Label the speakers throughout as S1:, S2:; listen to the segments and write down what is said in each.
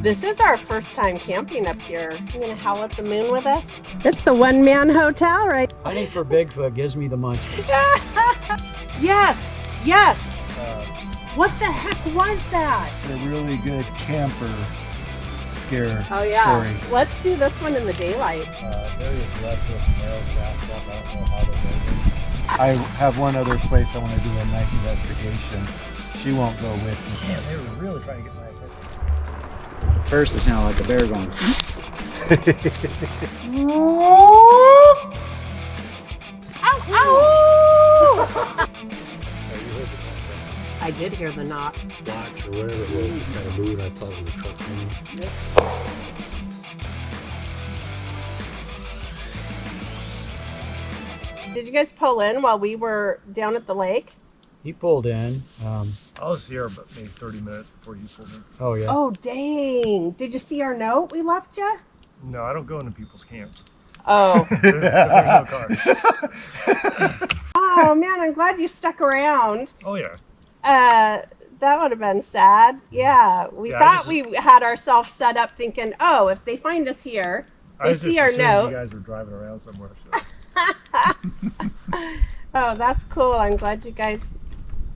S1: This is our first time camping up here. You gonna howl at the moon with us? It's the one-man hotel, right?
S2: Hunting for Bigfoot gives me the munchies.
S1: Yes, yes. What the heck was that?
S3: A really good camper scare
S1: yeah.
S3: story.
S1: Let's do this one in the daylight.
S4: Very aggressive male Sasquatch. I don't know how they're moving.
S3: I have one other place I want to do a night investigation. She won't go with me.
S4: Man, they were really trying to get my attention.
S2: First, it sounded like a bear going.
S1: Ow, ow! I did hear the knock.
S4: Watch or whatever it was, it kind of moved. I thought it was a truck coming. Yep.
S1: Did you guys pull in while we were down at the lake?
S2: He pulled in.
S4: I was here about maybe 30 minutes before you pulled in.
S2: Oh, yeah.
S1: Oh, dang. Did you see our note we left you?
S4: No, I don't go into people's camps.
S1: Oh.
S4: There's no cars.
S1: Oh, man, I'm glad you stuck around.
S4: Oh, yeah.
S1: That would have been sad. Yeah, we thought we had ourselves set up thinking, oh, if they find us here, they see our note.
S4: You guys were driving around somewhere. So.
S1: Oh, that's cool. I'm glad you guys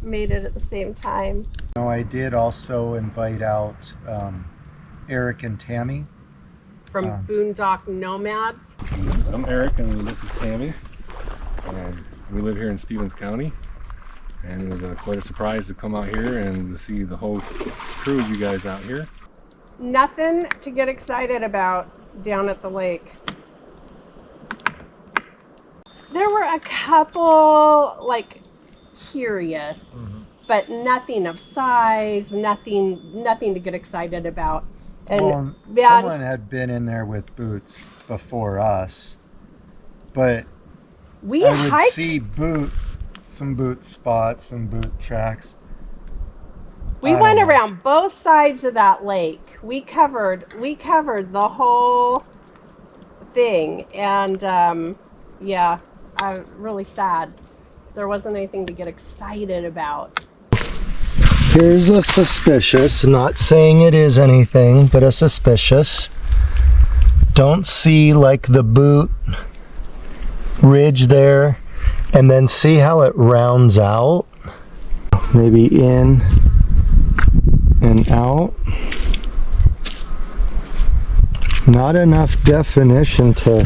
S1: made it at the same time.
S3: No, I did also invite out Eric and Tammy.
S1: From Boondock Nomads.
S5: I'm Eric and this is Tammy. We live here in Stevens County. And it was quite a surprise to come out here and to see the whole crew of you guys out here.
S1: Nothing to get excited about down at the lake. There were a couple, like, curious, but nothing of size, nothing to get excited about. And
S3: someone had been in there with boots before us, but I would see some boot spots and boot tracks.
S1: We went around both sides of that lake. We covered the whole thing, and yeah, I'm really sad. There wasn't anything to get excited about.
S3: Here's a suspicious, not saying it is anything, but a suspicious. Don't see like the boot ridge there, and then see how it rounds out? Maybe in and out. Not enough definition to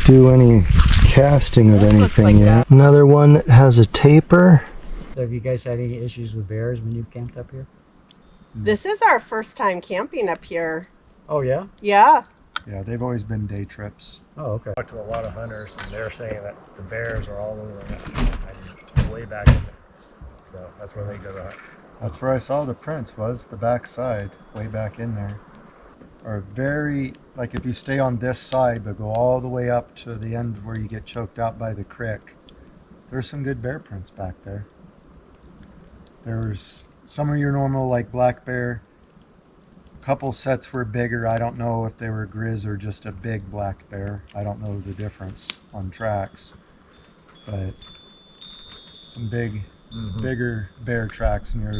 S3: do any casting of anything yet. Another one that has a taper.
S2: So have you guys had any issues with bears when you've camped up here?
S1: This is our first time camping up here.
S2: Oh, yeah?
S1: Yeah.
S3: Yeah, they've always been day trips.
S2: Oh, okay.
S4: I talked to a lot of hunters, and they're saying that the bears are all over that way back in there. So that's where they go to hunt.
S3: That's where I saw the prints, was the back side, way back in there. Or very, like if you stay on this side, but go all the way up to the end where you get choked out by the creek, there's some good bear prints back there. There's some of your normal, like black bear. A couple sets were bigger. I don't know if they were grizz or just a big black bear. I don't know the difference on tracks. But some bigger bear tracks near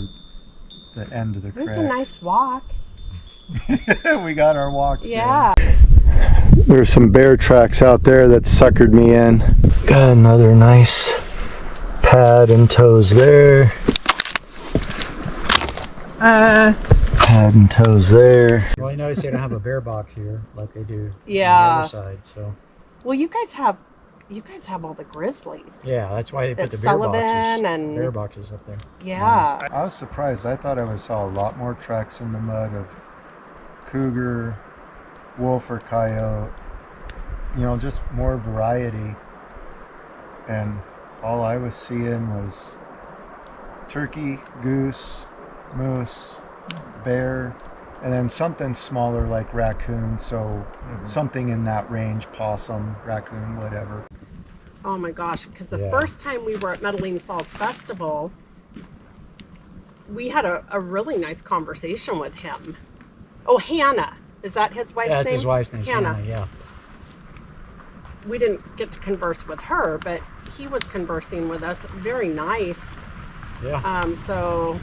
S3: the end of the creek.
S1: It was a nice walk.
S3: We got our walks
S1: Yeah.
S3: There's some bear tracks out there that suckered me in. Got another nice pad and toes there. Pad and toes there.
S2: Well, I noticed they don't have a bear box here like they do on the
S1: Yeah.
S2: other side, so.
S1: Well, you guys have all the grizzlies.
S2: Yeah, that's why they put
S1: It's
S2: the bear
S1: Sullivan
S2: boxes up there.
S1: Yeah.
S3: I was surprised. I thought I saw a lot more tracks in the mud of cougar, wolf or coyote. You know, just more variety. And all I was seeing was turkey, goose, moose, bear, and then something smaller like raccoon. So something in that range, possum, raccoon, whatever.
S1: Oh my gosh, because the first time we were at Meadowing Falls Festival, we had a really nice conversation with him. Oh, Hannah. Is that his wife's name?
S2: That's his wife's name, Hannah, yeah.
S1: We didn't get to converse with her, but he was conversing with us. Very nice.
S2: Yeah.
S1: So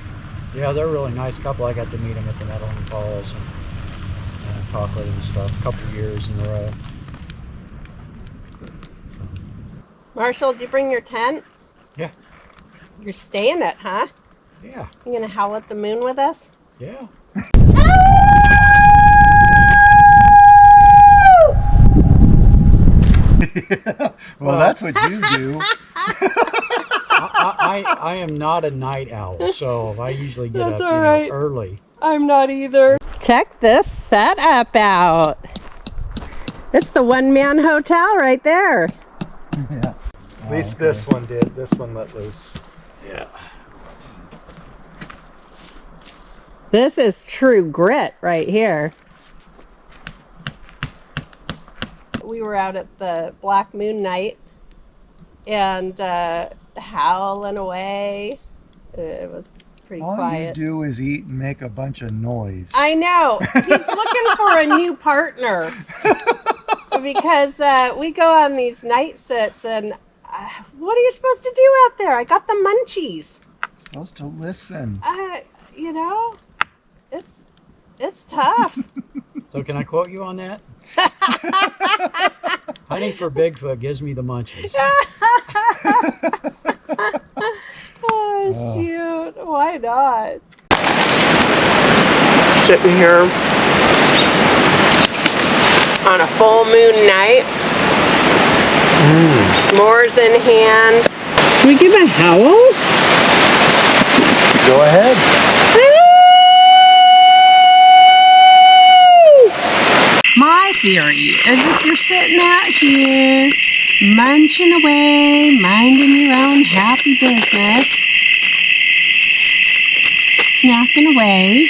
S2: Yeah, they're a really nice couple. I got to meet them at the Meadowland Falls and talk with them and stuff a couple years in a row.
S1: Marshall, did you bring your tent?
S2: Yeah.
S1: You're staying it, huh?
S2: Yeah.
S1: You gonna howl at the moon with us?
S2: Yeah.
S3: Well, that's what you do.
S2: I am not a night owl, so I usually get
S1: That's
S2: up
S1: all right.
S2: early.
S1: I'm not either. Check this setup out. It's the one-man hotel right there.
S3: Yeah. At least this one did. This one let loose.
S2: Yeah.
S1: This is true grit right here. We were out at the Black Moon night and howling away. It was pretty
S3: All
S1: quiet.
S3: you do is eat and make a bunch of noise.
S1: I know. He's looking for a new partner. Because we go on these night sits and what are you supposed to do out there? I got the munchies.
S3: Supposed to listen.
S1: You know, it's tough.
S2: So can I quote you on that? Hunting for Bigfoot gives me the munchies.
S1: Oh, shoot. Why not? Sitting here on a full moon night. S'mores in hand. Should we give a howl?
S3: Go ahead.
S1: My theory is if you're sitting out here munching away, minding your own happy business, snacking away,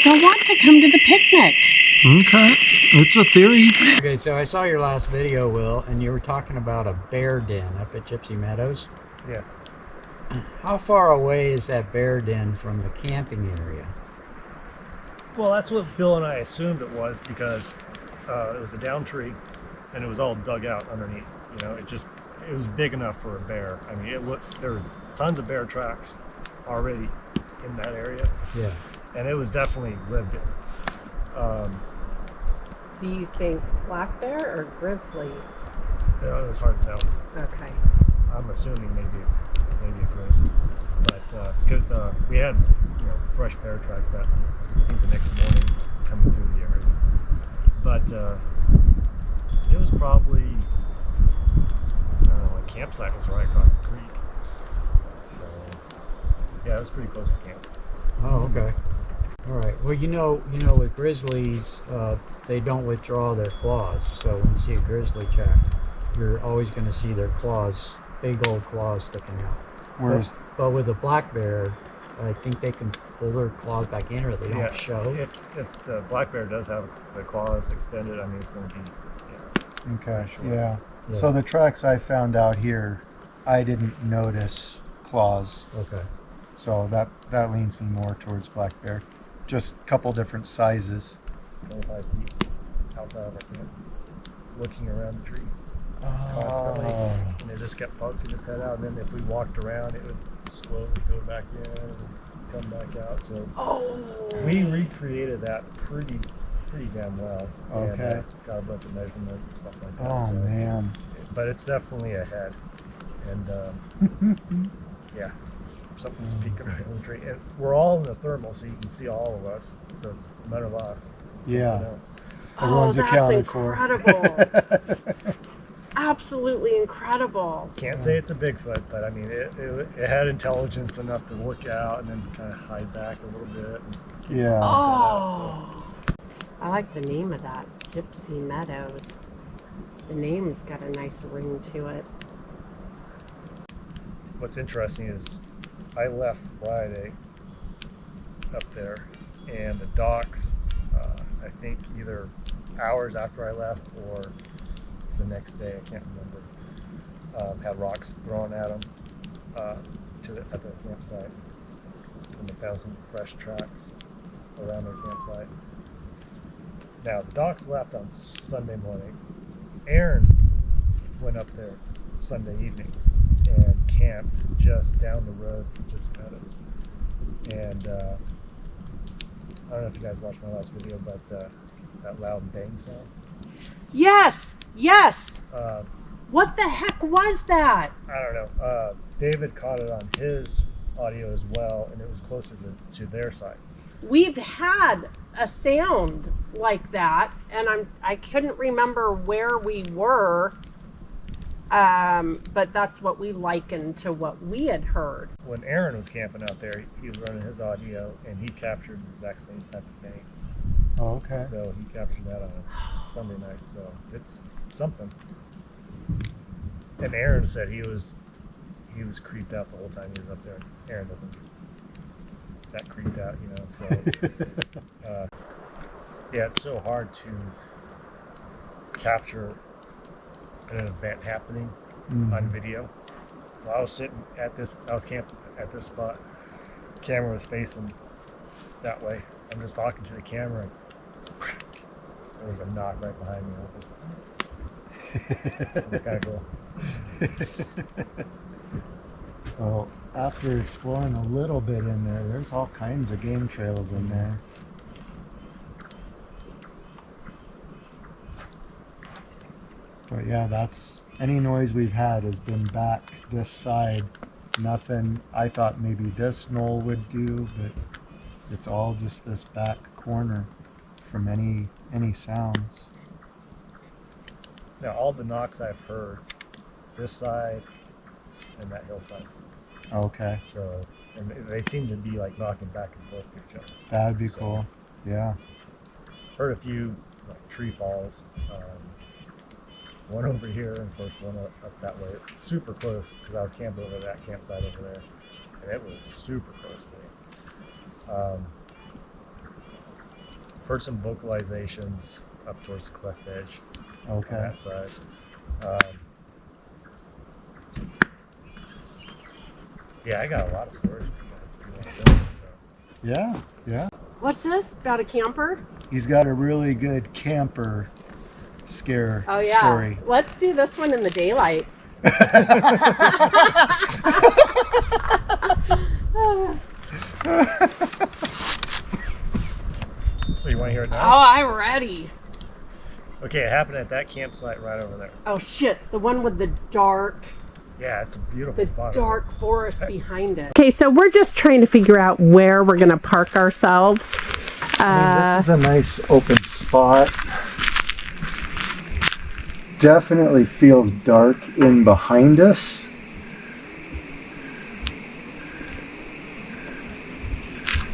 S1: you'll want to come to the picnic.
S3: Okay. It's a theory.
S2: Okay, so I saw your last video, Will, and you were talking about a bear den up at Gypsy Meadows.
S4: Yeah.
S2: How far away is that bear den from the camping area?
S4: Well, that's what Bill and I assumed it was because it was a down tree and it was all dug out underneath. You know, it was big enough for a bear. I mean, there were tons of bear tracks already in that area.
S2: Yeah.
S4: And it was definitely lived in.
S1: Do you think black bear or grizzly?
S4: It was hard to tell.
S1: Okay.
S4: I'm assuming maybe a grizzly, but because we had fresh bear tracks that I think the next morning coming through the area, but it was probably a campsite was right across the creek, so yeah, it was pretty close to camp.
S2: Oh, okay. All right. Well, you know, with grizzlies, they don't withdraw their claws. So when you see a grizzly track, you're always going to see their claws, big old claws sticking out.
S3: Whereas,
S2: But with a black bear, I think they can pull their claws back in, or they don't show.
S4: If the black bear does have the claws extended, I mean, it's going to be
S3: okay,
S4: sure.
S3: yeah.
S2: Yeah.
S3: So the tracks I found out here, I didn't notice claws.
S2: Okay.
S3: So that leans me more towards black bear. Just a couple different sizes.
S4: 25 feet outside of our camp, looking around the tree constantly, and it just kept poking its head out. And then if we walked around, it would slowly go back in and come back out. So we recreated that pretty damn well.
S3: Okay.
S4: And, got a bunch of measurements and stuff like that.
S3: Oh,
S4: so,
S3: man.
S4: But it's definitely a head, and yeah. Something's peeking around the tree, and we're all in the thermal, so you can see all of us. So it's none of us. It's
S3: Yeah.
S4: something else.
S3: Everyone's
S1: that's
S3: accounted for.
S1: incredible. Absolutely incredible.
S4: Can't say it's a Bigfoot, but I mean, it had intelligence enough to look out and then kind of hide back a little bit. And
S3: Yeah.
S1: Oh, I like the name of that, Gypsy Meadows. The name's got a nice ring to it.
S4: What's interesting is I left Friday up there, and the docks, I think either hours after I left or the next day, I can't remember, had rocks thrown at them at the campsite, and they found some fresh tracks around their campsite. Now, the docks left on Sunday morning. Aaron went up there Sunday evening and camped just down the road from Gypsy Meadows. And I don't know if you guys watched my last video, but that loud bang sound.
S1: Yes, yes.
S4: Uh,
S1: What the heck was that?
S4: I don't know. David caught it on his audio as well, and it was closer to their side.
S1: We've had a sound like that, and I couldn't remember where we were, but that's what we likened to what we had heard.
S4: When Aaron was camping out there, he was running his audio, and he captured the exact same type of bang.
S3: Oh, okay.
S4: So he captured that on a Sunday night. So it's something. And Aaron said he was creeped out the whole time he was up there. Aaron doesn't that creeped out, you know. So yeah, it's so hard to capture an event happening on video. Well, I was sitting at this. I was camping at this spot. Camera was facing that way. I'm just talking to the camera. And there was a knock right behind me. It was kind of cool.
S3: Well, after exploring a little bit in there, there's all kinds of game trails in there. But yeah, that's any noise we've had has been back this side. Nothing I thought maybe this knoll would do, but it's all just this back corner from any sounds.
S4: Now, all the knocks I've heard, this side and that hillside.
S3: Okay,
S4: So, and they seem to be like knocking back and forth to each other.
S3: that'd be
S4: So-
S3: cool. Yeah.
S4: Heard a few like tree falls. One over here, and of course one up that way. Super close, because I was camping over that campsite over there, and it was super close to me. Heard some vocalizations up towards the cleft edge on
S3: Okay.
S4: that side. Yeah, I got a lot of stories for you guys if you want to know. So.
S3: Yeah, yeah.
S1: What's this about a camper?
S3: He's got a really good camper scare
S1: Oh yeah.
S3: story.
S1: Let's do this one in the daylight.
S4: Oh, you want to hear it
S1: Oh,
S4: now?
S1: I'm ready.
S4: Okay, it happened at that campsite right over there.
S1: Oh shit, the one with the dark
S4: Yeah, it's a beautiful spot.
S1: dark forest behind it. Okay, so we're just trying to figure out where we're gonna park ourselves.
S3: This is a nice open spot. Definitely feels dark in behind us.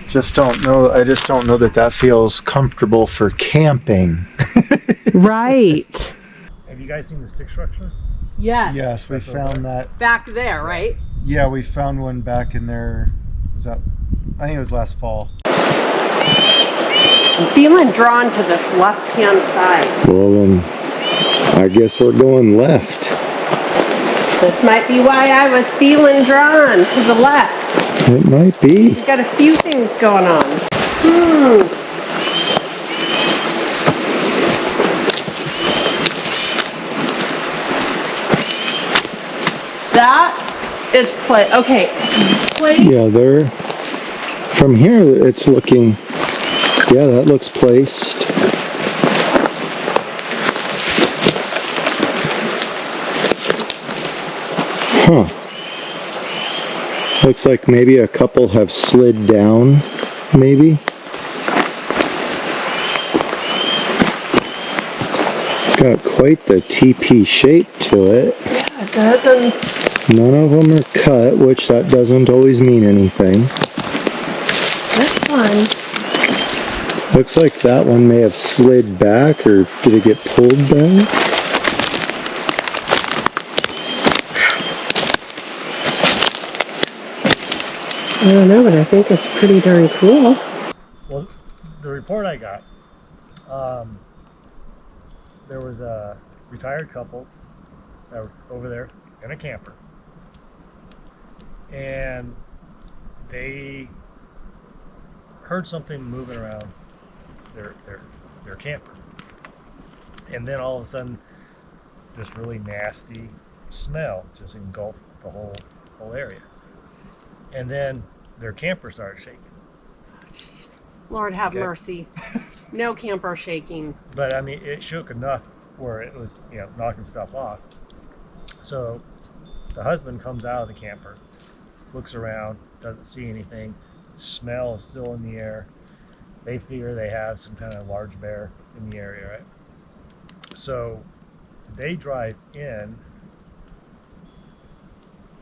S3: I just don't know that feels comfortable for camping.
S1: Right.
S4: Have you guys seen the stick structure?
S1: Yes.
S3: Yes, we
S4: That's over
S3: found
S4: there.
S3: that.
S1: Back there, right?
S3: Yeah, we found one back in there. I think it was last fall.
S1: I'm feeling drawn to this left-hand side.
S3: Well, then I guess we're going left.
S1: This might be why I was feeling drawn to the left.
S3: It might be.
S1: We've got a few things going on. That is play. Okay, play.
S3: Yeah, there. From here, it's looking. Yeah, that looks placed. Huh. Looks like maybe a couple have slid down, maybe. It's got quite the TP shape to it.
S1: Yeah, it doesn't.
S3: None of them are cut, which that doesn't always mean anything.
S1: This one.
S3: Looks like that one may have slid back, or did it get pulled back?
S1: I don't know, but I think it's pretty darn cool.
S4: Well, the report I got, there was a retired couple that were over there in a camper, and they heard something moving around their camper, and then all of a sudden, this really nasty smell just engulfed the whole area. And then their camper started shaking.
S1: Lord have
S4: Okay.
S1: mercy. No camper shaking.
S4: But I mean, it shook enough where it was, knocking stuff off. So the husband comes out of the camper, looks around, doesn't see anything. Smell is still in the air. They figure they have some kind of large bear in the area, right? So they drive in,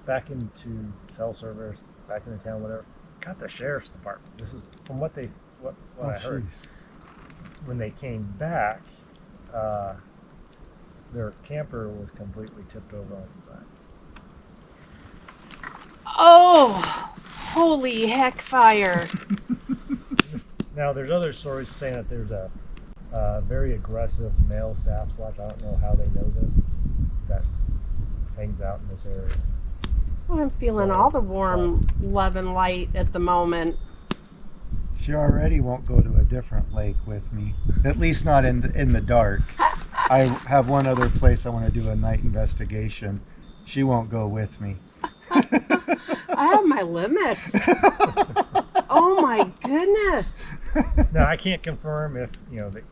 S4: back into cell service, back into town, whatever. Got the sheriff's department. This is from what I heard.
S3: Jeez.
S4: When they came back, their camper was completely tipped over on its side.
S1: Oh, holy heck fire.
S4: Now, there's other stories saying that there's a very aggressive male Sasquatch. I don't know how they know this. That hangs out in this area.
S1: I'm feeling
S4: So,
S1: all the warm love and light at the moment.
S3: She already won't go to a different lake with me. At least not in the dark. I have one other place I want to do a night investigation. She won't go with me.
S1: I have my limits. Oh my goodness.
S4: Now, I can't confirm if the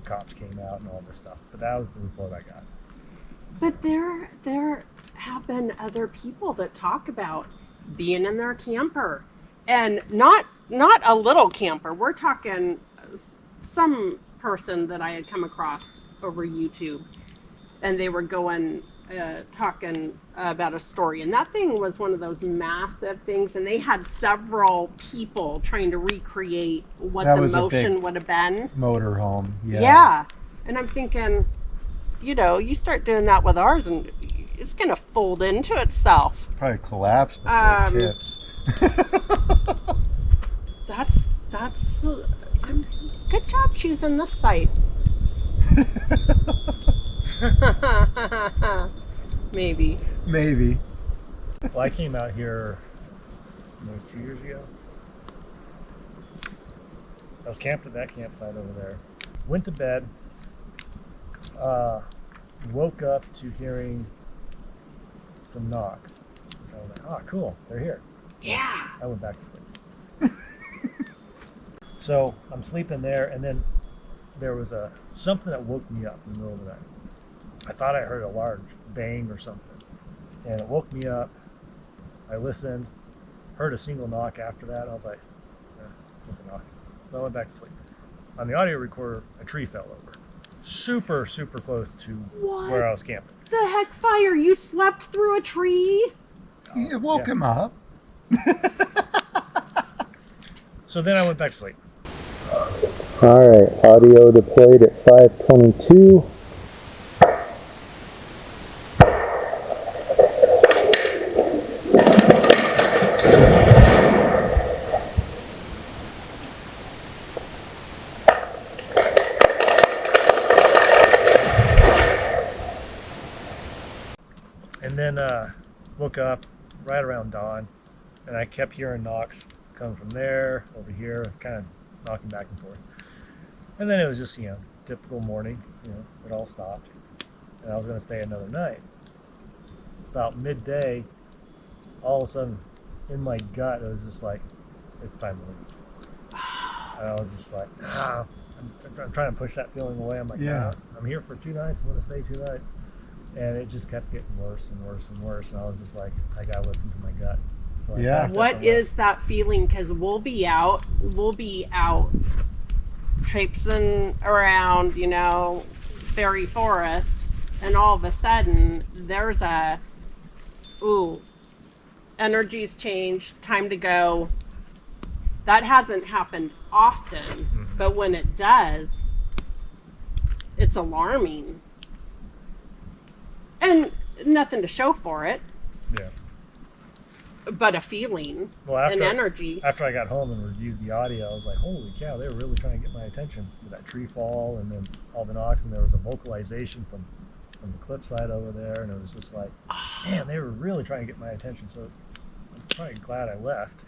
S4: cops came out and all this stuff, but that was the report I got.
S1: But there have been other people that talk about being in their camper, and not a little camper. We're talking some person that I had come across over YouTube, and they were talking about a story, and that thing was one of those massive things, and they had several people trying to recreate what
S3: That
S1: the
S3: was a
S1: motion
S3: big
S1: would have been.
S3: Motorhome. Yeah.
S1: Yeah. And I'm thinking, you start doing that with ours and it's going to fold into itself.
S3: Probably collapse before it tips.
S1: That's good job choosing this site. Maybe.
S3: Maybe.
S4: Well, I came out here 2 years ago. I was camped at that campsite over there. Went to bed. Woke up to hearing some knocks. I was like, oh, cool, they're here.
S1: Yeah.
S4: I went back to sleep. So I'm sleeping there, and then there was something that woke me up in the middle of the night. I thought I heard a large bang or something, and it woke me up. I listened, heard a single knock after that. I was like, just a knock. So I went back to sleep. On the audio recorder, a tree fell over. Super, super close to
S1: What?
S4: where I was camping.
S1: The heck fire, you slept through a tree?
S3: It woke him up.
S4: So then I went back to sleep.
S6: All right, audio deployed at 5:22.
S4: And then woke up right around dawn, and I kept hearing knocks coming from there, over here, kind of knocking back and forth. And then it was just, typical morning, it all stopped. And I was going to stay another night. About midday, all of a sudden, in my gut, it was just like, it's time to leave. And I was just like, I'm trying to push that feeling away. I'm like,
S3: Yeah.
S4: I'm here for 2 nights, I'm going to stay 2 nights. And it just kept getting worse and worse and worse. And I was just like, I got to listen to my gut. So I
S3: Yeah.
S4: packed up
S1: What
S4: and
S1: is that feeling? Because we'll be out traipsing around, fairy forest, and all of a sudden there's energy's changed, time to go. That hasn't happened often, but when it does, it's alarming. And nothing to show for it,
S4: Yeah.
S1: but a feeling,
S4: Well,
S1: an energy.
S4: after I got home and reviewed the audio, I was like, holy cow, they were really trying to get my attention with that tree fall and then all the knocks, and there was a vocalization from the cliffside over there, and it was just like, man, they were really trying to get my attention. So I'm probably glad I left.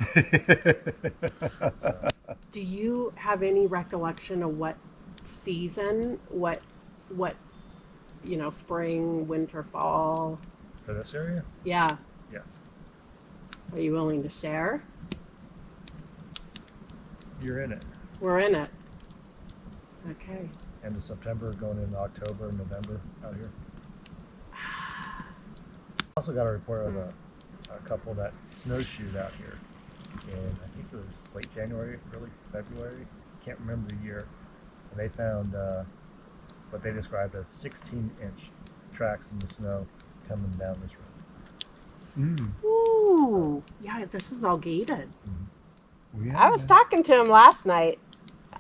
S4: So,
S1: Do you have any recollection of what season, what spring, winter, fall.
S4: For this area?
S1: Yeah.
S4: Yes.
S1: Are you willing to share?
S4: You're in it.
S1: We're in it. Okay.
S4: End of September, going into October, November out here. Also got a report of a couple that snowshoed out here. And I think it was late January, early February. Can't remember the year. And they found what they described as 16-inch tracks in the snow coming down this road.
S1: Ooh. Yeah, this is all gated.
S3: We
S1: I was talking to him last night.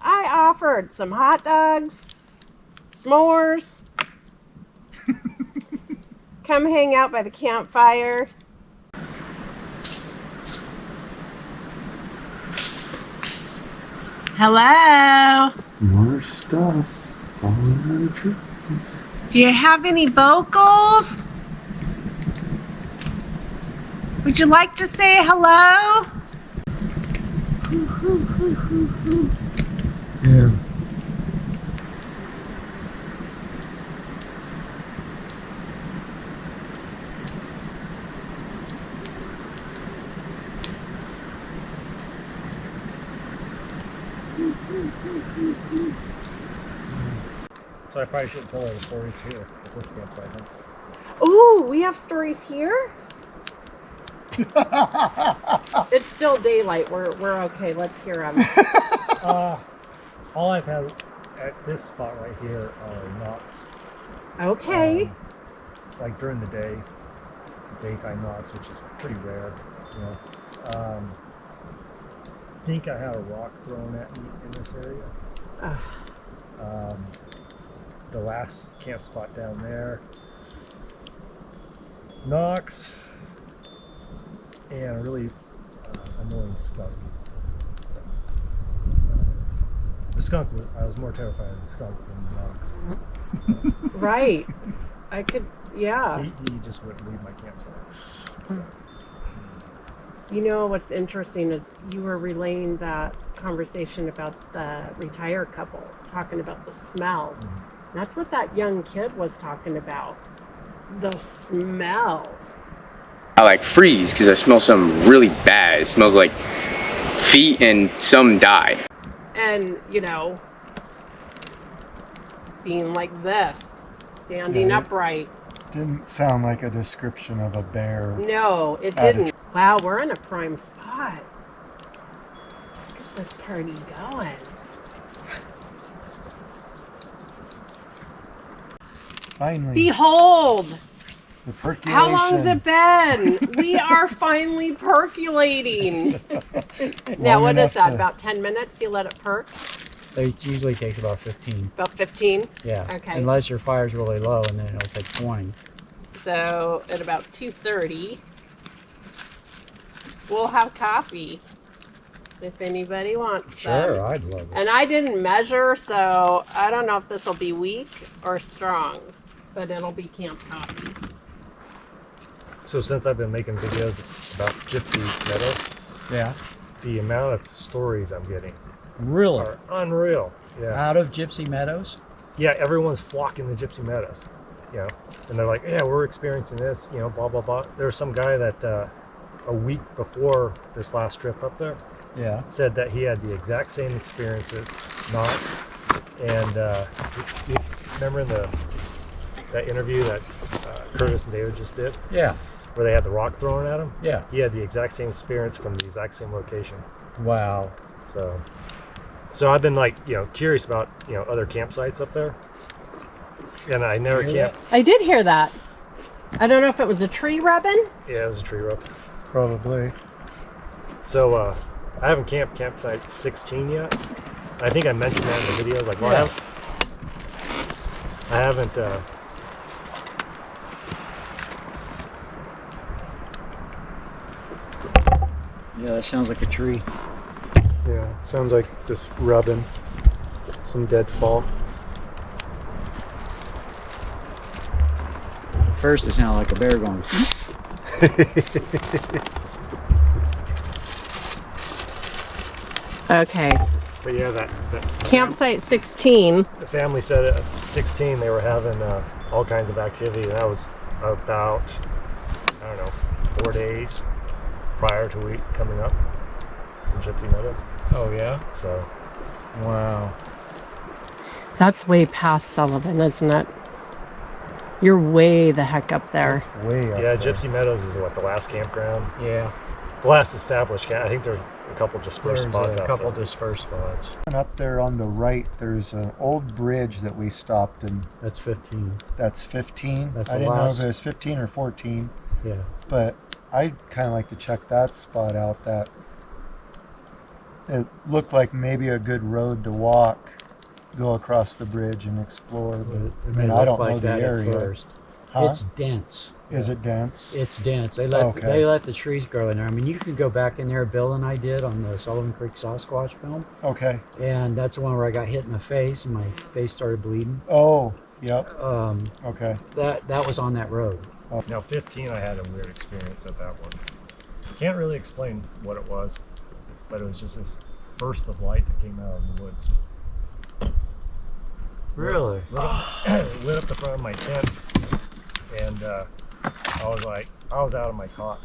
S1: I offered some hot dogs, s'mores. Come hang out by the campfire. Hello.
S6: More stuff falling out of trees.
S1: Do you have any vocals? Would you like to say hello?
S3: Yeah.
S4: So I probably shouldn't tell her the stories here at this campsite. Huh?
S1: Ooh, we have stories here? It's still daylight. We're okay. Let's hear them.
S4: All I've had at this spot right here are knocks.
S1: Okay.
S4: Like during the day, daytime knocks, which is pretty rare. I think I had a rock thrown at me in this area. The last camp spot down there, knocks, and a really annoying skunk. So, the skunk, I was more terrified of the skunk than the knocks.
S1: Right. I could, yeah.
S4: He just wouldn't leave my campsite. So,
S1: You know what's interesting is you were relaying that conversation about the retired couple, talking about the smell. That's what that young kid was talking about. The smell.
S7: I like freeze because I smell something really bad. It smells like feet and some died.
S1: And, being like this, standing
S3: Yeah.
S1: upright.
S3: Didn't sound like a description of a bear.
S1: No, it didn't. Wow, we're in a prime spot. Let's get this party going.
S3: Finally,
S1: Behold!
S3: the percolation.
S1: How long has it been? We are finally percolating. Now,
S3: Long
S1: what is
S3: enough
S1: that?
S3: to-
S1: About 10 minutes you let it perk?
S2: It usually takes about 15.
S1: About 15?
S2: Yeah.
S1: Okay.
S2: Unless your fire's really low, and then it'll take 20.
S1: So, at about 2:30, we'll have coffee. If anybody wants some.
S2: Sure, I'd love it.
S1: And I didn't measure, so I don't know if this will be weak or strong, but it'll be camp coffee.
S4: so since I've been making videos about Gypsy Meadows,
S2: Yeah.
S4: the amount of stories I'm getting
S2: Really?
S4: are unreal. Yeah.
S2: Out of Gypsy Meadows?
S4: Yeah, everyone's flocking to Gypsy Meadows, and they're like, yeah, we're experiencing this, blah, blah, blah. There's some guy that a week before this last trip up there
S2: Yeah.
S4: said that he had the exact same experiences, and you remember in that interview that Curtis and David just did,
S2: Yeah.
S4: where they had the rock thrown at him?
S2: Yeah.
S4: He had the exact same experience from the exact same location.
S2: Wow.
S4: So I've been curious about other campsites up there, and I never camped.
S1: I did hear that. I don't know if it was a tree rubbing.
S4: Yeah, it was a tree rub.
S3: Probably.
S4: So I haven't camped campsite 16 yet. I think I mentioned that in the videos. Like, well,
S2: Yeah.
S4: I haven't.
S2: Yeah, that sounds like a tree.
S3: Yeah, sounds like just rubbing some deadfall.
S2: At first, it sounded like a bear going.
S1: Okay.
S4: But yeah, that
S1: Campsite 16.
S4: the family said at 16 they were having all kinds of activity. And that was about, I don't know, 4 days prior to we coming up in Gypsy Meadows.
S2: Oh yeah.
S4: So
S2: Wow.
S1: That's way past Sullivan, isn't it? You're way the heck up there.
S3: It's way up
S4: yeah,
S3: there.
S4: Gypsy Meadows is what, the last campground,
S2: Yeah.
S4: the last established camp. I think there's a couple dispersed
S2: There's
S4: spots
S2: a
S4: out
S2: couple
S4: there.
S2: dispersed spots.
S3: And up there on the right, there's an old bridge that we stopped in.
S2: That's 15.
S3: That's 15.
S2: That's
S3: I
S2: the
S3: didn't know
S2: last-
S3: if it was 15 or 14,
S2: Yeah.
S3: but I'd kind of like to check that spot out. That it looked like maybe a good road to walk, go across the bridge and explore.
S2: It
S3: But
S2: may
S3: I mean,
S2: look
S3: I don't
S2: like
S3: know the
S2: that
S3: area.
S2: at first.
S3: Huh?
S2: It's dense.
S3: Is it dense?
S2: It's dense. They let
S3: Okay.
S2: they let the trees grow in there. I mean, you could go back in there. Bill and I did on the Sullivan Creek Sasquatch film,
S3: Okay.
S2: and that's the one where I got hit in the face and my face started bleeding.
S3: Oh, yep. Okay.
S2: That was on that road.
S4: Now 15, I had a weird experience at that one. Can't really explain what it was, but it was just this burst of light that came out of the woods.
S3: Really?
S4: It lit up the front of my tent, and I was out of my cot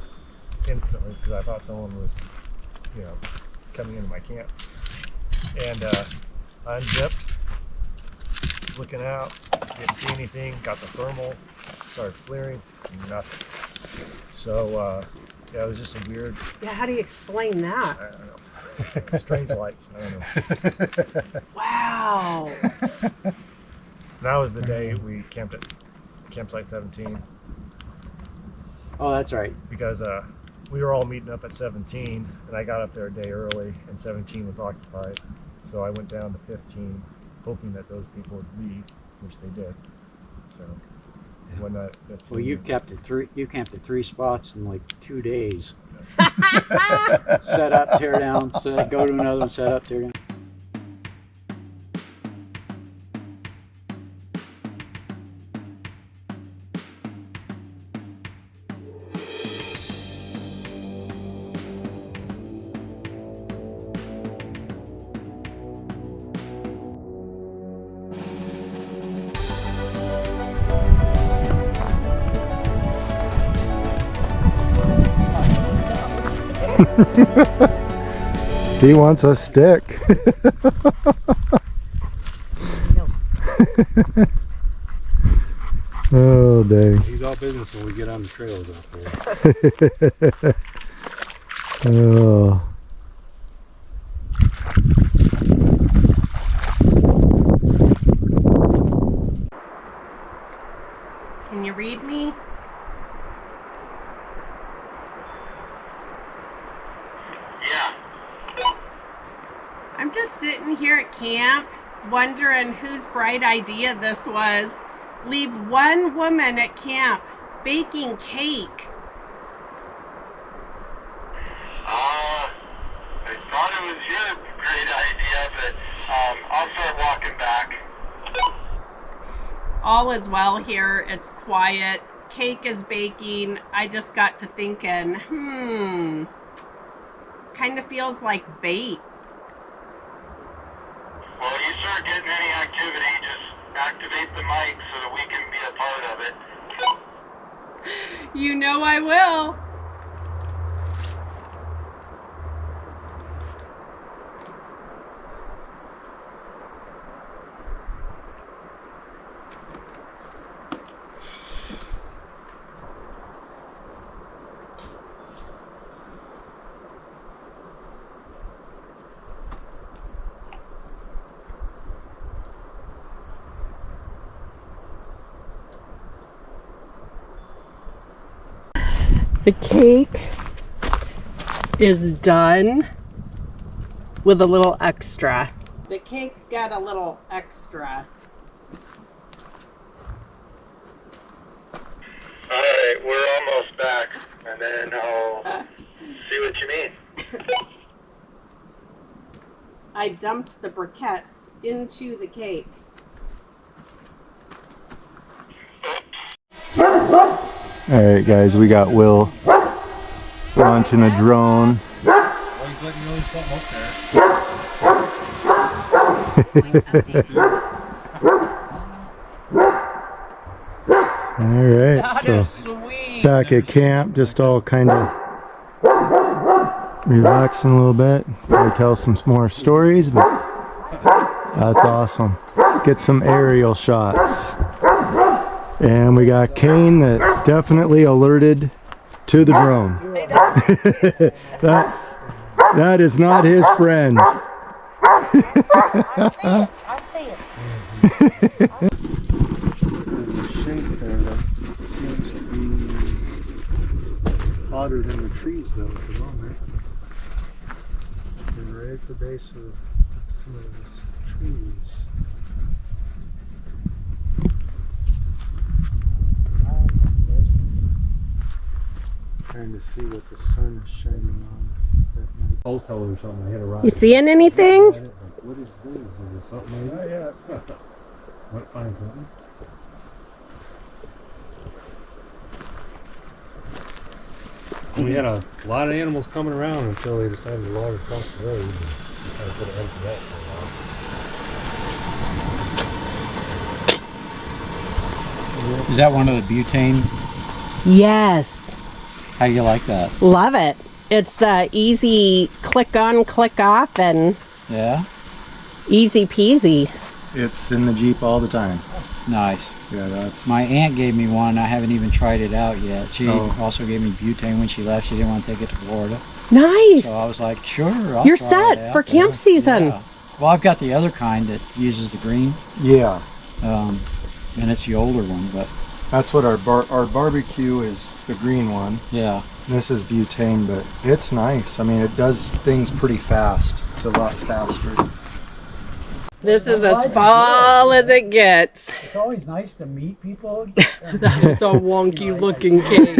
S4: instantly because I thought someone was, coming into my camp. And I unzipped, looking out, didn't see anything, got the thermal, started flaring, nothing. So yeah, it was just a weird,
S1: Yeah, how do you explain that?
S4: I don't know, strange lights. I don't know.
S1: Wow.
S4: That was the day we camped at campsite 17
S2: Oh, that's right.
S4: because we were all meeting up at 17, and I got up there a day early, and 17 was occupied. So I went down to 15, hoping that those people would leave, which they did. So when that 15,
S2: Well, you camped at three spots in like 2 days. Set up, tear down, go to another one, set up, tear down.
S3: He wants a stick. Oh, dang.
S5: He's all business when we get on the trails out there.
S3: Oh.
S1: Can you read me?
S8: Yeah.
S1: I'm just sitting here at camp wondering whose bright idea this was. Leave one woman at camp baking cake.
S8: I thought it was your great idea, but I'll start walking back.
S1: All is well here. It's quiet. Cake is baking. I just got to thinking, kind of feels like bait.
S8: Well, you start getting any activity, just activate the mic so that we can be a part of it.
S1: You know I will. The cake is done with a little extra. The cake's got a little extra.
S8: Alright, we're almost back, and then I'll see what you mean.
S1: I dumped the briquettes into the cake.
S3: Alright, guys, we got Will launching a drone. All right,
S1: That
S3: so
S1: is sweet.
S3: back at camp, just all kind of relaxing a little bit. Probably tell some more stories, but that's awesome. Get some aerial shots. And we got Kane that definitely alerted to the drone. that is not his friend.
S9: I see it.
S3: There's a shape there that seems to be hotter than the trees though at the moment. And right at the base of some of those trees. Trying to see what the sun is shining on that night.
S5: Hotel or something. I hit a rock.
S1: You seeing anything?
S5: What is this? Is it something?
S3: Not yet.
S5: Might find something. We had a lot of animals coming around until they decided to log across the road. And kind of put an end to that for a while.
S2: Is that one of the butane?
S1: Yes.
S2: How you like that?
S1: Love it. It's easy click on, click off, and
S2: Yeah?
S1: easy peasy.
S3: It's in the Jeep all the time.
S2: Nice.
S3: Yeah, that's
S2: My aunt gave me one. I haven't even tried it out yet. She
S3: Oh.
S2: also gave me butane when she left. She didn't want to take it to Florida.
S1: Nice.
S2: So I was like, sure, I'll
S1: You're
S2: try
S1: set
S2: it out.
S1: for camp season.
S2: Yeah. Well, I've got the other kind that uses the green,
S3: yeah.
S2: and it's the older one, but
S3: That's what our barbecue is, the green one.
S2: yeah.
S3: This is butane, but it's nice. I mean, it does things pretty fast. It's a lot faster.
S1: This is as fall as it gets.
S2: It's always nice to meet people.
S1: It's a wonky looking cake.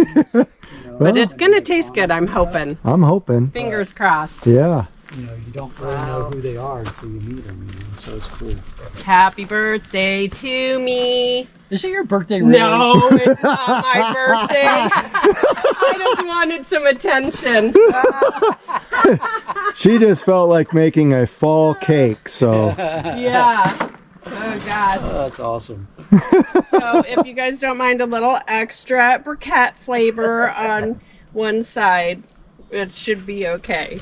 S1: But it's gonna taste good, I'm hoping.
S3: I'm hoping.
S1: Fingers crossed.
S3: Yeah.
S2: You know, you don't really know who they are until you meet them, you know, so it's cool.
S1: Happy birthday to me.
S2: Is it your birthday, really?
S1: No, it's not my birthday. I just wanted some attention.
S3: She just felt like making a fall cake, so.
S1: Yeah. Oh gosh.
S2: Oh, that's awesome.
S1: So if you guys don't mind a little extra briquette flavor on one side, it should be okay.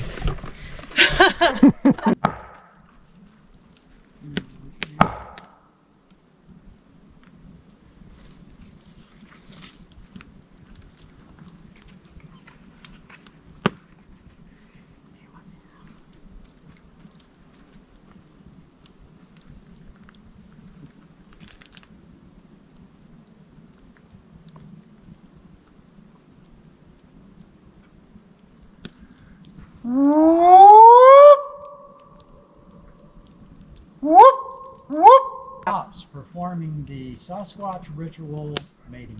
S2: Cops performing the Sasquatch ritual mating.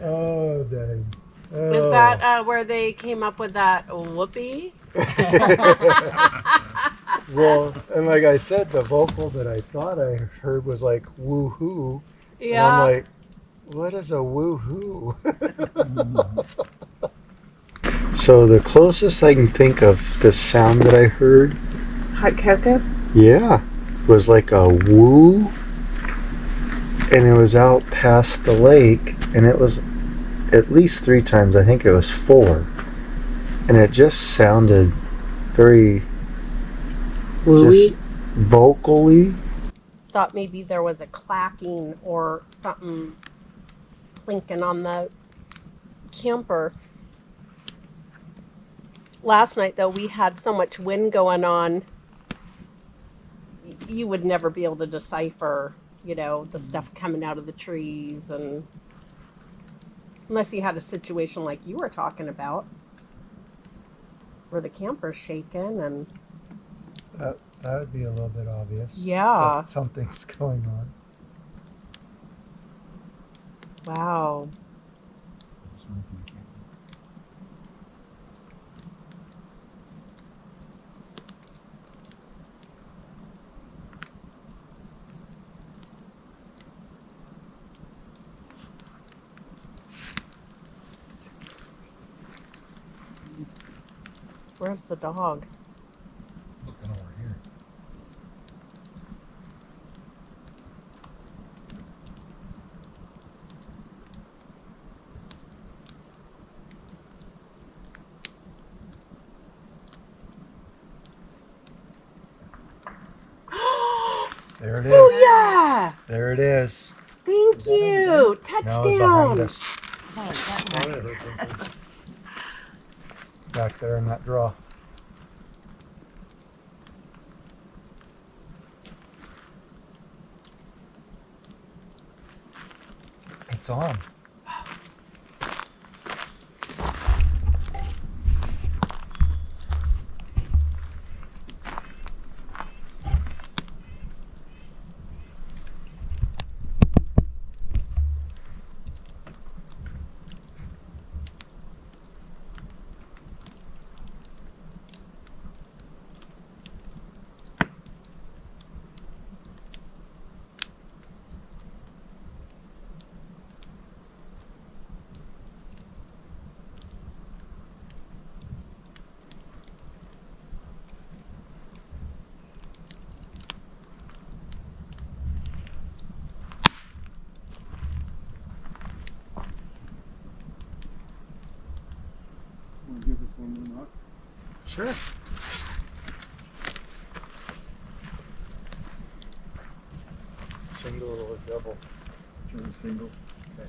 S3: Oh, dang.
S1: Is that where they came up with that whoopee?
S3: Well, and like I said, the vocal that I thought I heard was like woohoo. And I'm like, what is a woohoo? So the closest I can think of the sound that I heard,
S1: Hot cocoa?
S3: yeah, was like a woo. And it was out past the lake, and it was at least 3 times. I think it was 4. And it just sounded very just vocally.
S1: Thought maybe there was a clacking or something clinking on the camper. Last night, though, we had so much wind going on, you would never be able to decipher, you know, the stuff coming out of the trees, and unless you had a situation like you were talking about, where the camper's shaking and
S3: That would be a little bit obvious.
S1: Yeah.
S3: that something's going on.
S1: wow. Where's the dog?
S5: Looking over here.
S3: There it is.
S1: Oh yeah!
S3: There it is.
S1: Thank you.
S3: Now it's behind
S1: Touchdown.
S3: us. Back there in that draw. It's on.
S5: Want to give this one a knock?
S2: Sure.
S3: Single or double?
S5: Try the single.
S3: Okay.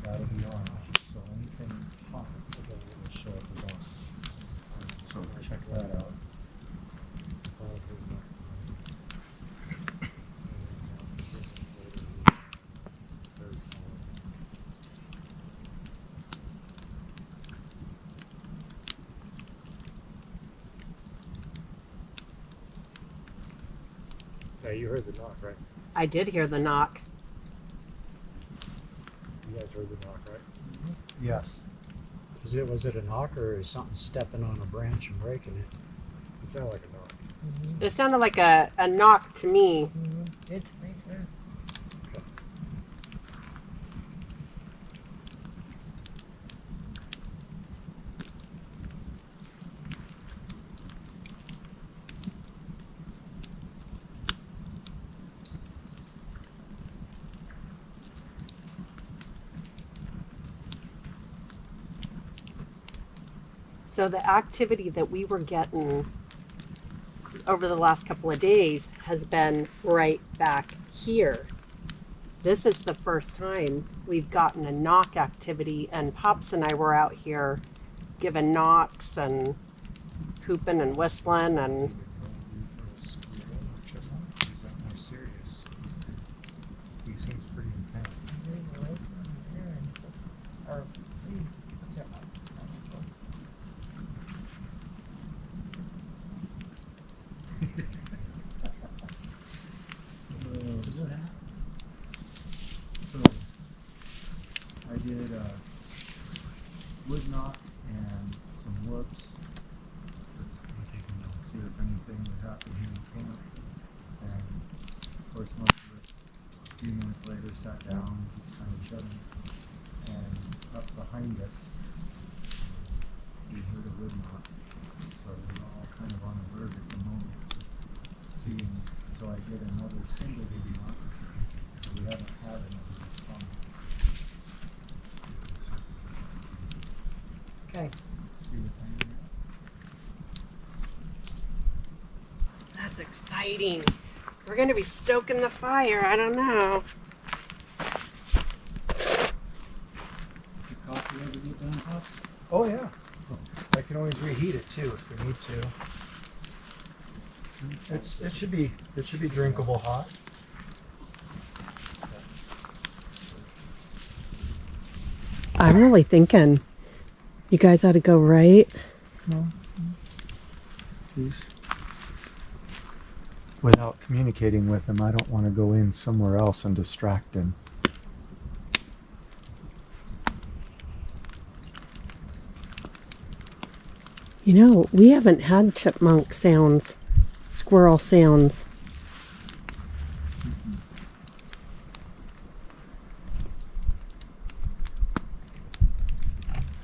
S3: That'll be on. So anything hot will show up as on. So check that out.
S2: Yeah, you heard the knock, right?
S1: I did hear the knock.
S2: You guys heard the knock, right?
S3: Yes.
S2: Was it a knock or is something stepping on a branch and breaking it?
S4: It sounded like a knock.
S1: It sounded like a knock to me.
S6: It's right there.
S1: So the activity that we were getting over the last couple of days has been right back here. This is the first time we've gotten a knock activity, and Pops and I were out here giving knocks and hooping and whistling, and
S3: Is that more serious? He seems pretty intense.
S6: Or see.
S3: So I did wood knock and some whoops. Just see if anything would happen here in camp. And of course most of us a few minutes later sat down, just kind of chatting. And up behind us we heard a wood knock. So we're all kind of on the verge at the moment. Just seeing. So I did another single wood knock. We haven't had another response.
S6: Okay.
S3: See what time
S1: exciting. We're going to be stoking the fire. I don't know.
S2: Your coffee ever get done, Pops?
S3: Oh yeah. I can always reheat it too if we need to. It should be drinkable hot.
S1: I'm really thinking you guys ought to go right.
S3: He's without communicating with him. I don't want to go in somewhere else and distract him.
S1: You know, we haven't had chipmunk sounds, squirrel sounds.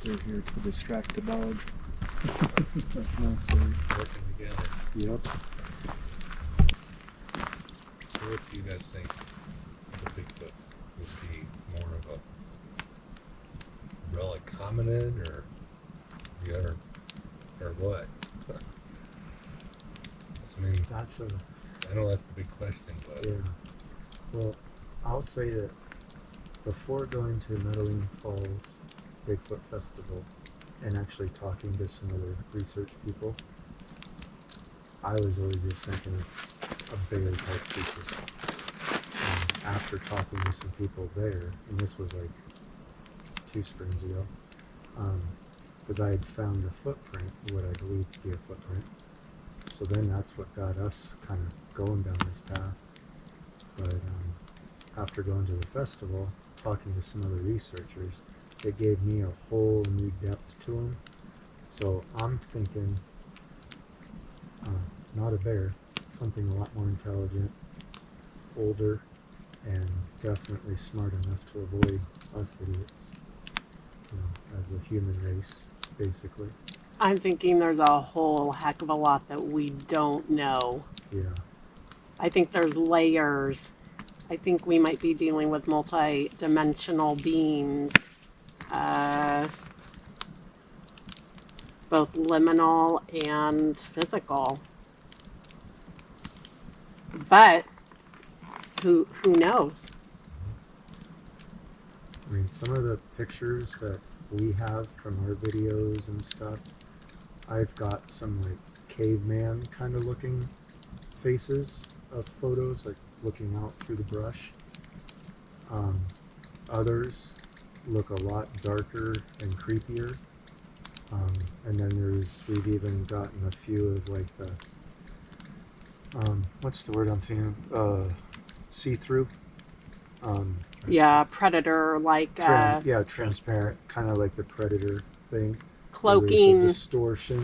S3: They're here to distract the dog. That's my story.
S5: Working together.
S3: Yep.
S5: So what do you guys think the Bigfoot would be more of a relic hominid or the other, or what? I mean,
S3: That's a
S5: I know that's the big question, but
S3: yeah. Well, I'll say that before going to Meadowing Falls Bigfoot Festival and actually talking to some other research people, I was always just thinking of bear type creature. After talking to some people there, and this was like 2 springs ago, because I had found a footprint, what I believe to be a footprint. So then that's what got us kind of going down this path. But after going to the festival, talking to some other researchers, it gave me a whole new depth to them. So I'm thinking, not a bear, something a lot more intelligent, older, and definitely smart enough to avoid us idiots, as a human race, basically.
S1: I'm thinking there's a whole heck of a lot that we don't know.
S3: Yeah.
S1: I think there's layers. I think we might be dealing with multi-dimensional beings, both liminal and physical. But who knows?
S3: I mean, some of the pictures that we have from our videos and stuff, I've got some like caveman kind of looking faces of photos, like looking out through the brush. Others look a lot darker and creepier. And then we've even gotten a few of like the, what's the word I'm thinking of? See-through.
S1: Yeah, predator like
S3: Transparent, kind of like the predator thing.
S1: cloaking.
S3: There's a distortion.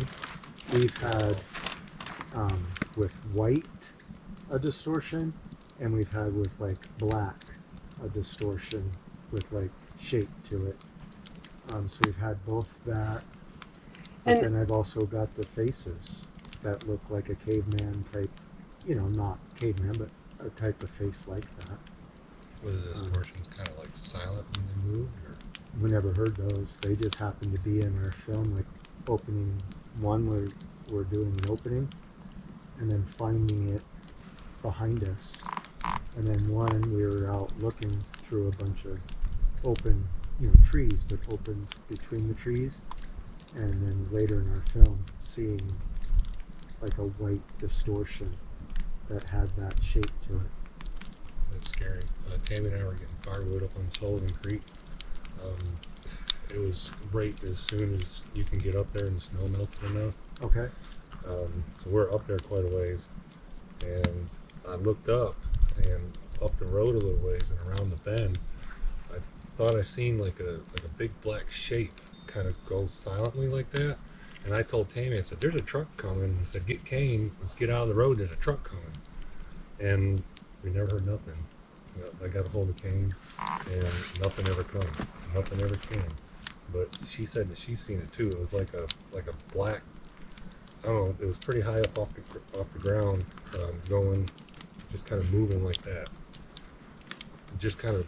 S3: We've had with white a distortion, and we've had with like black a distortion with like shape to it. So we've had both that, but
S1: And-
S3: then I've also got the faces that look like a caveman type, not caveman, but a type of face like that.
S5: was the distortions kind of like silent when they moved, or?
S3: We never heard those. They just happened to be in our film, like opening one where we're doing an opening, and then finding it behind us. And then one, we were out looking through a bunch of open, trees, but open between the trees. And then later in our film, seeing like a white distortion that had that shape to it.
S5: That's scary. Tammy and I were getting firewood up on Sullivan Creek. It was right as soon as you can get up there and the snow melted enough.
S3: Okay.
S5: So we're up there quite a ways. And I looked up and up the road a little ways and around the bend, I thought I seen like a big black shape kind of go silently like that. And I told Tammy, I said, there's a truck coming. I said, get Kane, let's get out of the road, there's a truck coming. And we never heard nothing. I got a hold of Kane and nothing ever come. Nothing ever came. But she said that she's seen it too. It was like a black, I don't know, it was pretty high up off the ground, going, just kind of moving like that. Just kind of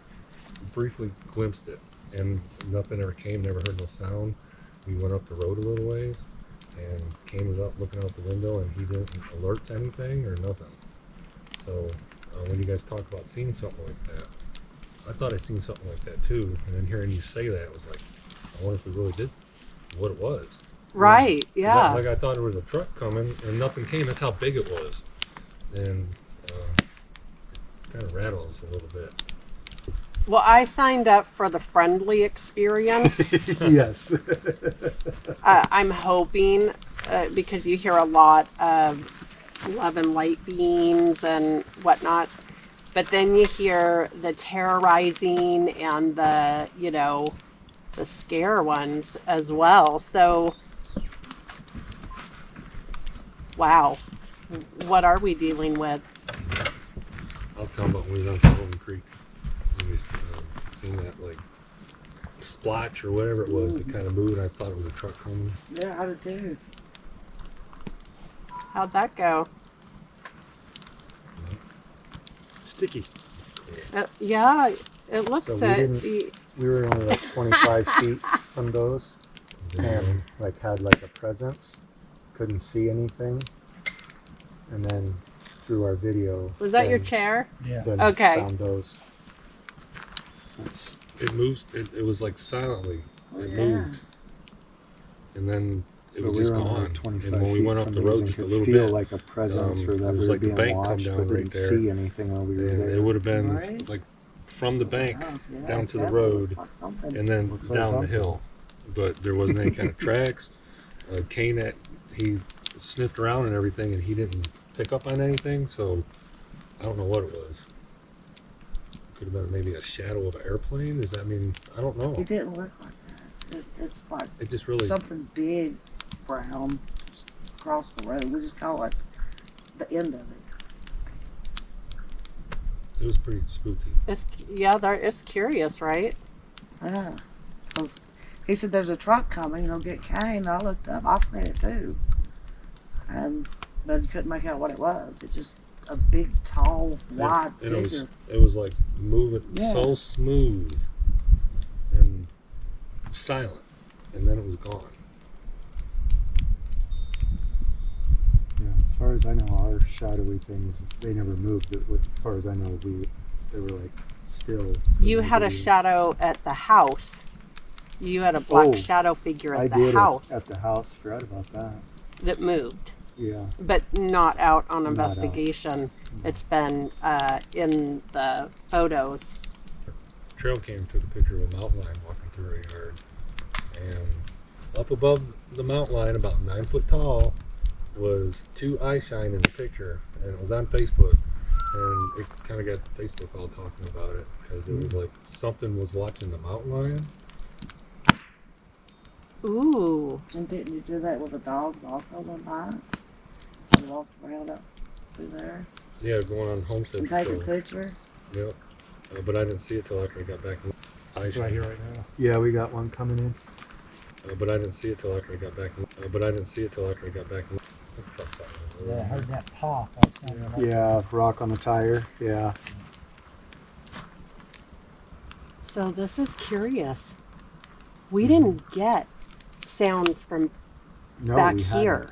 S5: briefly glimpsed it, and nothing ever came, never heard no sound. We went up the road a little ways, and came up looking out the window, and he didn't alert to anything or nothing. So when you guys talk about seeing something like that, I thought I seen something like that too, and then hearing you say that, it was like, I wonder if we really did what it was.
S1: Right, yeah.
S5: Like I thought there was a truck coming and nothing came. That's how big it was, and it kind of rattled us a little bit.
S1: Well, I signed up for the friendly experience.
S3: Yes.
S1: I'm hoping, because you hear a lot of love and light beams and whatnot, but then you hear the terrorizing and the, the scare ones as well. So, wow. What are we dealing with?
S5: I was talking about when we were on Sullivan Creek. We seen that like splotch or whatever it was that kind of moved. I thought it was a truck coming.
S9: Yeah, I did too.
S1: How'd that go?
S2: Sticky.
S1: Yeah, it looks
S3: So we were only like 25 feet from those, and like had like a presence. Couldn't see anything, and then through our video.
S1: Was that your chair?
S2: Yeah.
S3: Then
S1: Okay.
S3: found those. That's,
S5: It moves. It was like silently. It
S9: Yeah.
S5: moved, and then it was
S3: but we
S5: just
S3: were only
S5: gone.
S3: like 25
S5: And when we
S3: feet
S5: went up
S3: from
S5: the
S3: these
S5: road
S3: and
S5: just a
S3: could
S5: little
S3: feel
S5: bit,
S3: like a presence, or
S5: it
S3: that
S5: was
S3: we were
S5: like the
S3: being
S5: bank come
S3: watched,
S5: down
S3: but
S5: right
S3: didn't
S5: there.
S3: see anything while we were
S5: and
S3: there.
S5: it would have been
S9: Right.
S5: like from the bank
S9: Oh, yeah,
S5: down to the
S9: that
S5: road,
S9: looks like something.
S5: and then
S3: Looks like
S5: down the
S3: something.
S5: hill. But there wasn't any kind of tracks. Kane, that he sniffed around and everything, and he didn't pick up on anything. So I don't know what it was. Could have been maybe a shadow of an airplane. Does that mean? I don't know.
S9: It didn't look like that. It's like
S5: It just really.
S9: something big, brown, across the road. We just call it the end of it.
S5: It was pretty spooky.
S1: It's curious, right?
S9: Yeah. 'Cause he said there's a truck coming. They'll get Kane. I looked up. I seen it too. But you couldn't make out what it was. It's just a big, tall, wide
S5: And it
S9: figure.
S5: was like moving
S9: Yeah.
S5: so smooth and silent, and then it was gone.
S3: Yeah, as far as I know, our shadowy things, they never moved. As far as I know, they were like still.
S1: You had a
S3: Maybe-
S1: shadow at the house. You had a black
S3: Oh,
S1: shadow figure
S3: I
S1: at the
S3: did
S1: house
S3: at the house. Forgot about that.
S1: that moved,
S3: Yeah.
S1: but not out on
S3: Not out.
S1: investigation. It's been in the photos.
S5: Trail cam took a picture of a mountain lion walking through our yard, and up above the mountain lion, about 9 foot tall, was two eyes shine in the picture, and it was on Facebook, and it kind of got Facebook all talking about it because it was like something was watching the mountain lion.
S1: Ooh.
S9: And didn't you do that with the dogs also one time? You walked around up through there
S5: Yeah, going on Homestead
S9: and take a
S5: Patrol.
S9: picture.
S5: Yep. But I didn't see it till after I got back.
S2: It's right here, right now.
S3: Yeah, we got one coming in.
S5: But I didn't see it till after I got back. But I didn't see it till after I got back.
S2: Yeah, I heard that pop. That sounded like
S3: Yeah, rock on the tire. Yeah.
S1: So this is curious. We didn't get sounds from
S3: No,
S1: back
S3: we
S1: here.
S3: hadn't.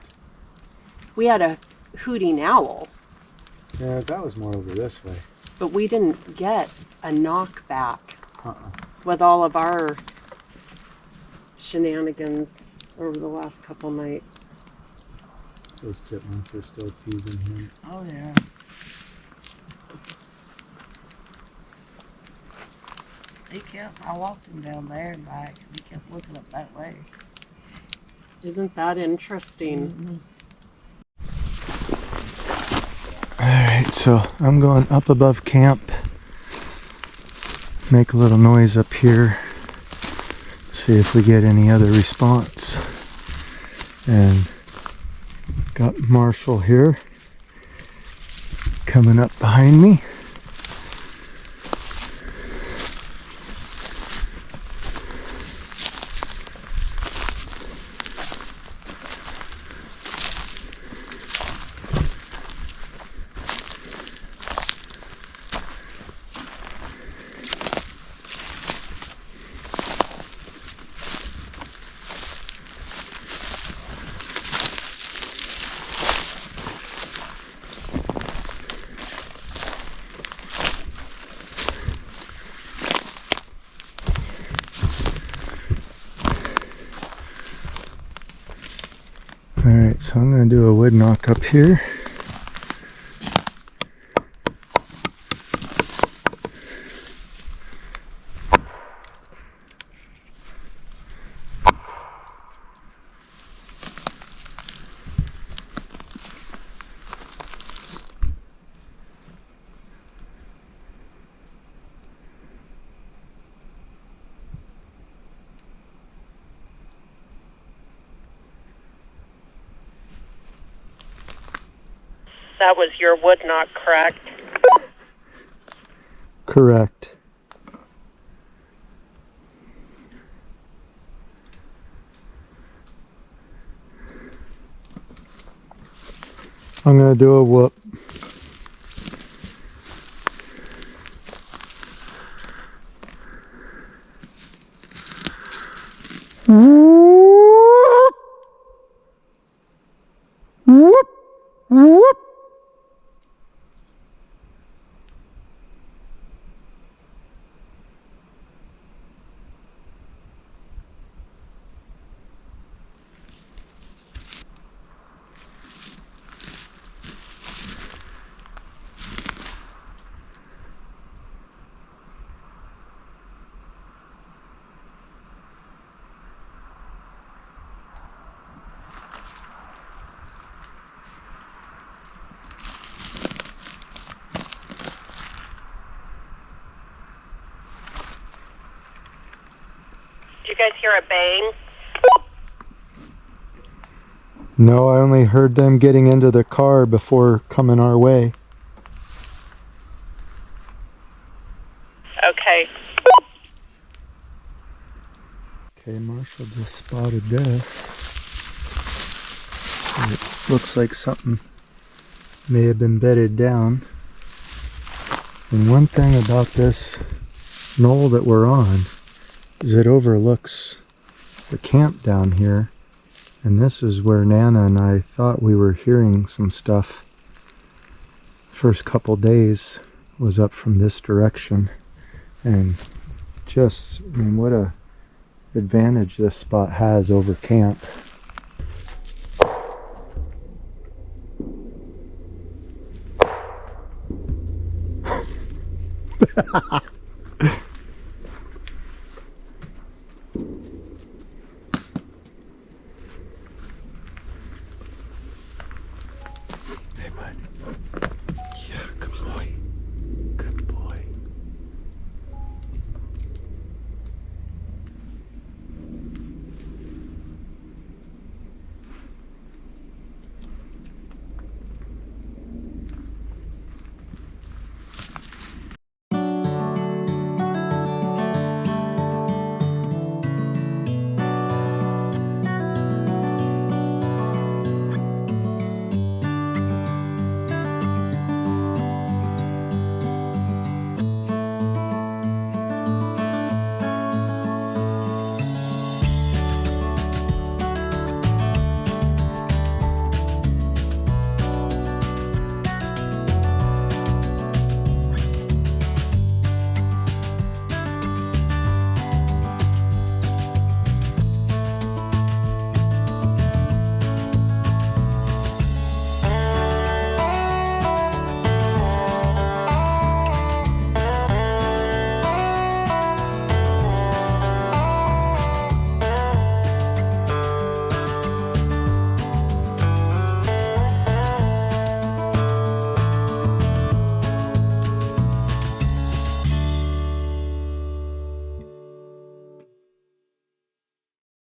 S1: We had a hooting owl,
S3: Yeah, that was more over this way.
S1: but we didn't get a knockback
S3: Uh-uh.
S1: with all of our shenanigans over the last couple nights.
S3: Those chipmunks are still teasing him.
S9: Oh yeah. I walked him down there and back. He kept looking up that way.
S1: Isn't that interesting?
S3: Alright, so I'm going up above camp. Make a little noise up here. See if we get any other response. And got Marshall here coming up behind me. Alright, so I'm going to do a wood knock up here.
S1: That was your wood knock, correct?
S3: Correct. I'm going to do a whoop. Whoop! Whoop! Whoop!
S1: Did you guys hear a bang?
S3: No, I only heard them getting into the car before coming our way.
S1: Okay.
S3: Okay, Marshall just spotted this. And it looks like something may have been bedded down. And one thing about this knoll that we're on is it overlooks the camp down here. And this is where Nana and I thought we were hearing some stuff. First couple days was up from this direction. And just, I mean, what a advantage this spot has over camp.